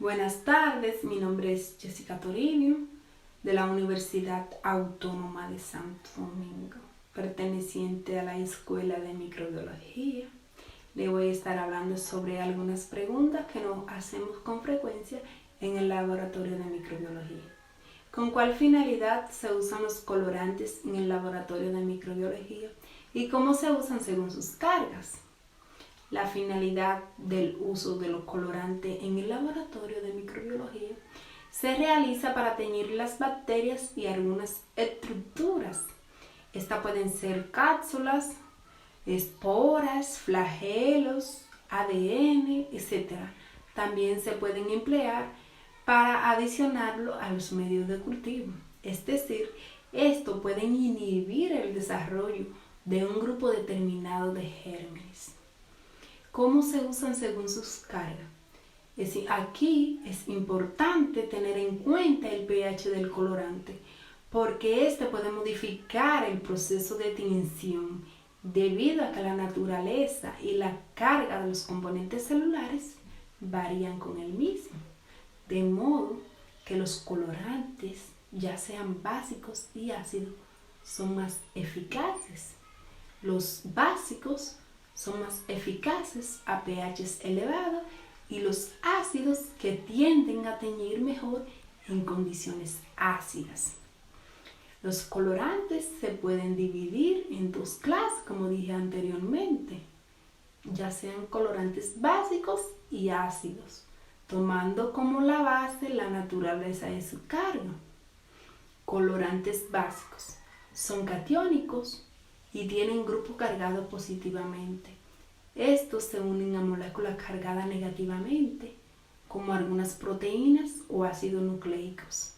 Buenas tardes, mi nombre es Jessica Toribio de la Universidad Autónoma de Santo Domingo, perteneciente a la Escuela de Microbiología. Le voy a estar hablando sobre algunas preguntas que nos hacemos con frecuencia en el laboratorio de microbiología. ¿Con cuál finalidad se usan los colorantes en el laboratorio de microbiología y cómo se usan según sus cargas? La finalidad del uso de los colorantes en el laboratorio de microbiología se realiza para teñir las bacterias y algunas estructuras. Estas pueden ser cápsulas, esporas, flagelos, ADN, etc. También se pueden emplear para adicionarlo a los medios de cultivo. Es decir, esto puede inhibir el desarrollo de un grupo determinado de gérmenes. ¿Cómo se usan según sus cargas? Es decir, aquí es importante tener en cuenta el pH del colorante, porque este puede modificar el proceso de tinción debido a que la naturaleza y la carga de los componentes celulares varían con el mismo. De modo que los colorantes, ya sean básicos y ácidos, son más eficaces. Los básicos son más eficaces a pHs elevados y los ácidos que tienden a teñir mejor en condiciones ácidas. Los colorantes se pueden dividir en dos clases, como dije anteriormente, ya sean colorantes básicos y ácidos, tomando como la base la naturaleza de su carga. Colorantes básicos son catiónicos y tienen grupo cargado positivamente. Estos se unen a moléculas cargadas negativamente, como algunas proteínas o ácidos nucleicos.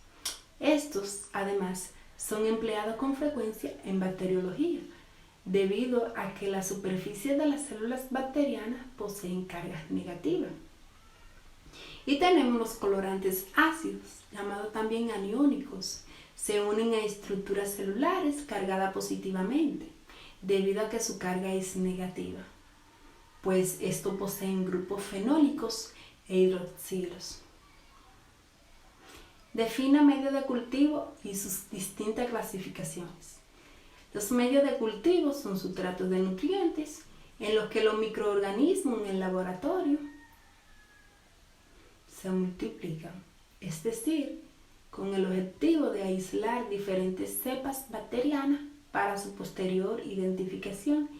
Estos, además, son empleados con frecuencia en bacteriología, debido a que la superficie de las células bacterianas poseen cargas negativas. Y tenemos los colorantes ácidos, llamados también aniónicos. Se unen a estructuras celulares cargadas positivamente, debido a que su carga es negativa, pues estos poseen grupos fenólicos e hidroxilos. Defina medios de cultivo y sus distintas clasificaciones. Los medios de cultivo son sustratos de nutrientes en los que los microorganismos en el laboratorio se multiplican, es decir, con el objetivo de aislar diferentes cepas bacterianas para su posterior identificación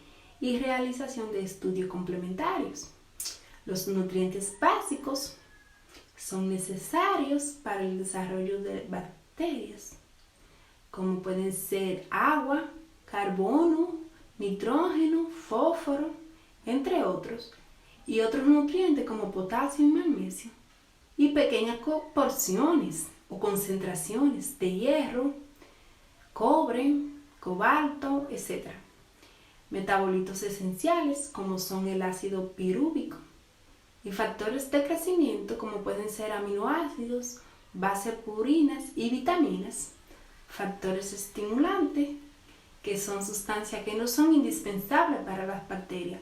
y realización de estudios complementarios. Los nutrientes básicos son necesarios para el desarrollo de bacterias, como pueden ser agua, carbono, nitrógeno, fósforo, entre otros, y otros nutrientes como potasio y magnesio, y pequeñas porciones o concentraciones de hierro, cobre, cobalto, etc. Metabolitos esenciales como son el ácido pirúvico y factores de crecimiento como pueden ser aminoácidos, bases purinas y vitaminas. Factores estimulantes que son sustancias que no son indispensables para las bacterias,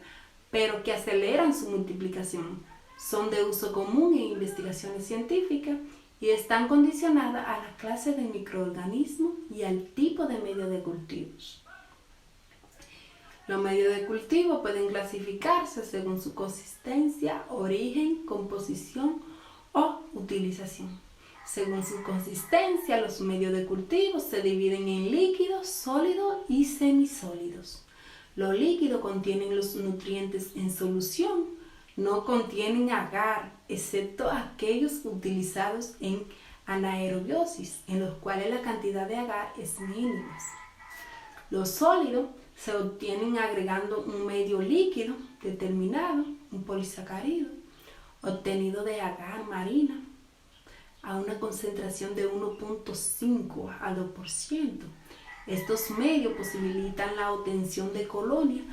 pero que aceleran su multiplicación. Son de uso común en investigaciones científicas y están condicionadas a la clase de microorganismos y al tipo de medio de cultivos. Los medios de cultivo pueden clasificarse según su consistencia, origen, composición o utilización. Según su consistencia, los medios de cultivo se dividen en líquidos, sólidos y semisólidos. Los líquidos contienen los nutrientes en solución, no contienen agar, excepto aquellos utilizados en anaerobiosis, en los cuales la cantidad de agar es mínima. Los sólidos se obtienen agregando un medio líquido determinado, un polisacárido, obtenido de agar marina, a una concentración de 1.5 a 2%. Estos medios posibilitan la obtención de colonias,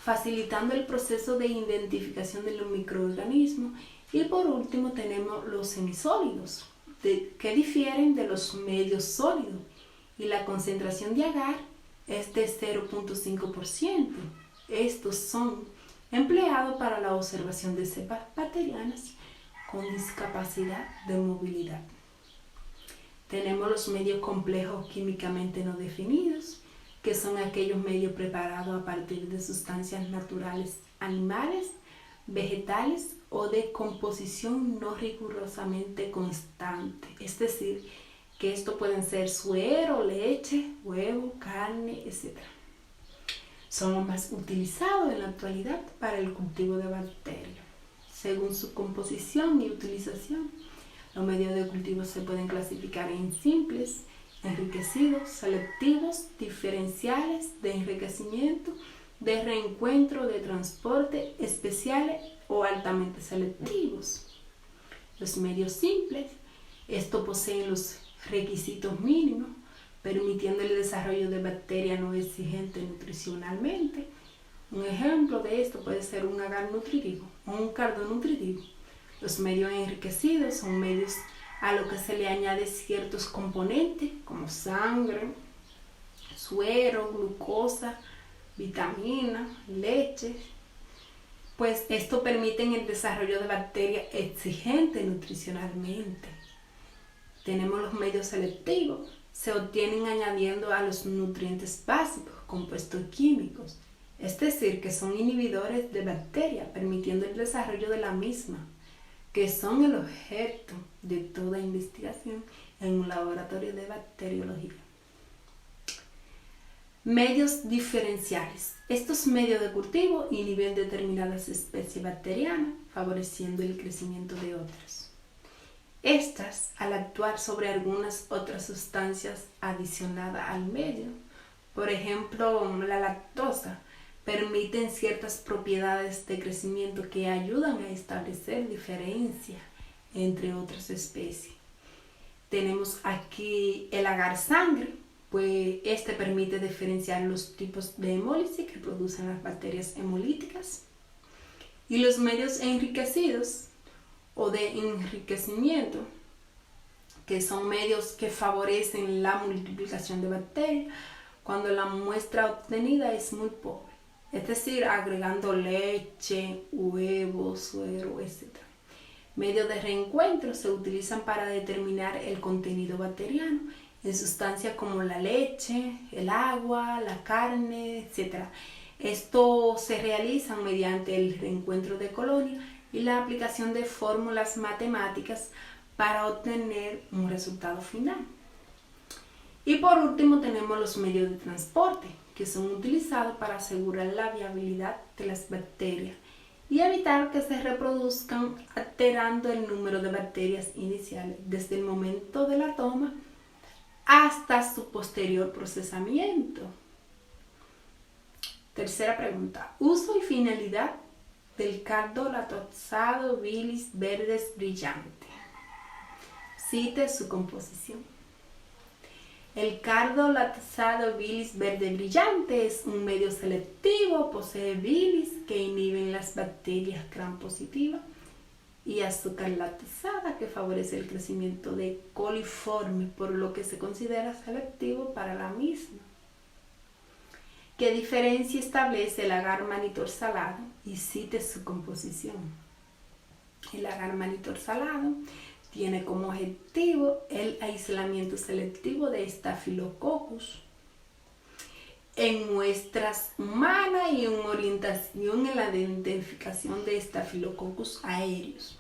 facilitando el proceso de identificación de los microorganismos. Y por último tenemos los semisólidos, que difieren de los medios sólidos, y la concentración de agar es de 0.5%. Estos son empleados para la observación de cepas bacterianas con discapacidad de movilidad. Tenemos los medios complejos químicamente no definidos, que son aquellos medios preparados a partir de sustancias naturales, animales, vegetales o de composición no rigurosamente constante. Es decir, que esto pueden ser suero, leche, huevo, carne, etc. Son los más utilizados en la actualidad para el cultivo de bacterias. Según su composición y utilización, los medios de cultivo se pueden clasificar en simples, enriquecidos, selectivos, diferenciales, de enriquecimiento, de reencuentro, de transporte, especiales o altamente selectivos. Los medios simples, estos poseen los requisitos mínimos, permitiendo el desarrollo de bacterias no exigentes nutricionalmente. Un ejemplo de esto puede ser un agar nutritivo o un cardo nutritivo. Los medios enriquecidos son medios a los que se le añade ciertos componentes como sangre, suero, glucosa, vitaminas, leche, pues esto permite el desarrollo de bacterias exigentes nutricionalmente. Tenemos los medios selectivos, se obtienen añadiendo a los nutrientes básicos, compuestos químicos, es decir, que son inhibidores de bacterias, permitiendo el desarrollo de la misma, que son el objeto de toda investigación en un laboratorio de bacteriología. Medios diferenciales. Estos medios de cultivo inhiben determinadas especies bacterianas, favoreciendo el crecimiento de otras. Estas, al actuar sobre algunas otras sustancias adicionadas al medio, por ejemplo la lactosa, permiten ciertas propiedades de crecimiento que ayudan a establecer diferencias entre otras especies. Tenemos aquí el agar sangre, pues este permite diferenciar los tipos de hemólisis que producen las bacterias hemolíticas. Y los medios enriquecidos o de enriquecimiento, que son medios que favorecen la multiplicación de bacterias cuando la muestra obtenida es muy pobre, es decir, agregando leche, huevos, suero, etc. Medios de reencuentro se utilizan para determinar el contenido bacteriano en sustancias como la leche, el agua, la carne, etc. Esto se realiza mediante el reencuentro de colonias y la aplicación de fórmulas matemáticas para obtener un resultado final. Y por último tenemos los medios de transporte, que son utilizados para asegurar la viabilidad de las bacterias y evitar que se reproduzcan alterando el número de bacterias iniciales desde el momento de la toma hasta su posterior procesamiento. Tercera pregunta. Uso y finalidad del cardo lactosado bilis verdes brillante. Cite su composición. El cardo lactosado bilis verde brillante es un medio selectivo, posee bilis que inhiben las bacterias gram positivas y azúcar lactosada que favorece el crecimiento de coliformes, por lo que se considera selectivo para la misma. ¿Qué diferencia establece el agar manitor salado? Y cite su composición. El agar manitor salado tiene como objetivo el aislamiento selectivo de Staphylococcus en muestras humanas y una orientación en la identificación de Staphylococcus aureus.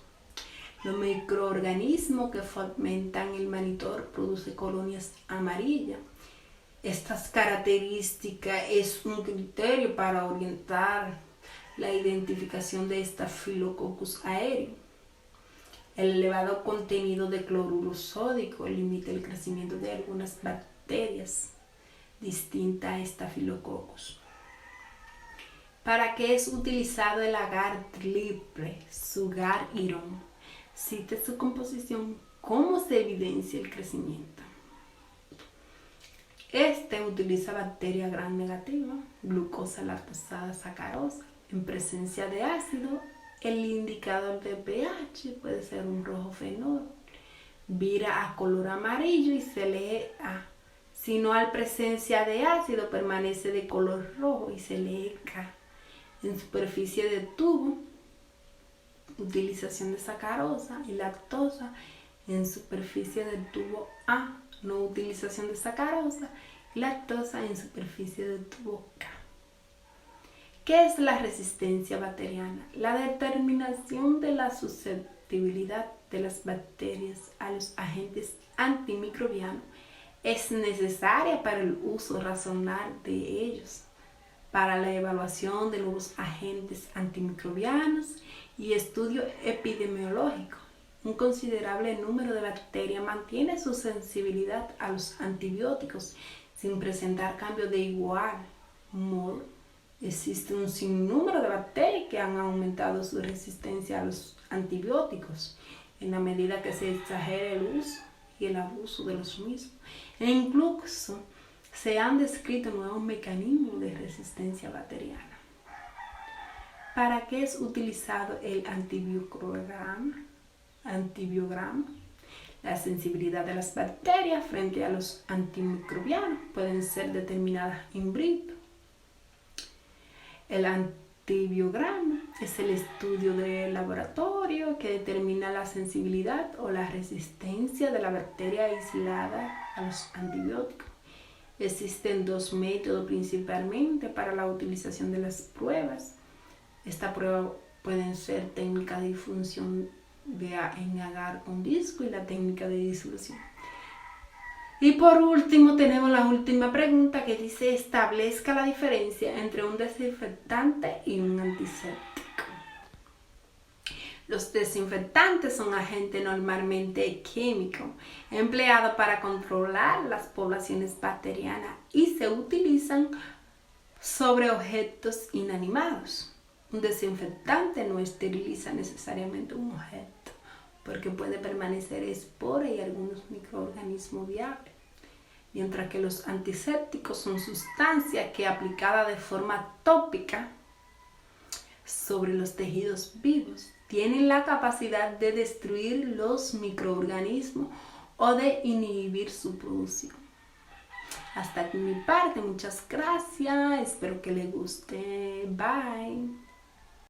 Los microorganismos que fomentan el manitor producen colonias amarillas. Estas características es un criterio para orientar la identificación de Staphylococcus aureus. El elevado contenido de cloruro sódico limita el crecimiento de algunas bacterias distintas a Staphylococcus. ¿Para qué es utilizado el agar triple Sugar Iron? Cite su composición. ¿Cómo se evidencia el crecimiento? Este utiliza bacteria gram negativa, glucosa lactosada sacarosa, en presencia de ácido. El indicador de pH puede ser un rojo fenol, vira a color amarillo y se lee A. Si no hay presencia de ácido, permanece de color rojo y se lee K. En superficie de tubo utilización de sacarosa y lactosa en superficie del tubo A, no utilización de sacarosa y lactosa en superficie del tubo K. ¿Qué es la resistencia bacteriana? La determinación de la susceptibilidad de las bacterias a los agentes antimicrobianos es necesaria para el uso racional de ellos, para la evaluación de nuevos agentes antimicrobianos y estudio epidemiológico. Un considerable número de bacterias mantiene su sensibilidad a los antibióticos sin presentar cambios de igual modo. Existe un sinnúmero de bacterias que han aumentado su resistencia a los antibióticos en la medida que se exagera el uso y el abuso de los mismos. E incluso se han descrito nuevos mecanismos de resistencia bacteriana. ¿Para qué es utilizado el antibiograma? La sensibilidad de las bacterias frente a los antimicrobianos pueden ser determinadas in vitro. El antibiograma es el estudio de laboratorio que determina la sensibilidad o la resistencia de la bacteria aislada a los antibióticos. Existen dos métodos principalmente para la utilización de las pruebas. Esta prueba pueden ser técnica de difusión en agar con disco y la técnica de disolución. Y por último tenemos la última pregunta que dice: establezca la diferencia entre un desinfectante y un antiséptico. Los desinfectantes son agentes normalmente químicos empleados para controlar las poblaciones bacterianas y se utilizan sobre objetos inanimados. Un desinfectante no esteriliza necesariamente un objeto, porque puede permanecer espora y algunos microorganismos viables, mientras que los antisépticos son sustancias que aplicadas de forma tópica sobre los tejidos vivos tienen la capacidad de destruir los microorganismos o de inhibir su producción. Hasta aquí mi parte, muchas gracias, espero que les guste, bye.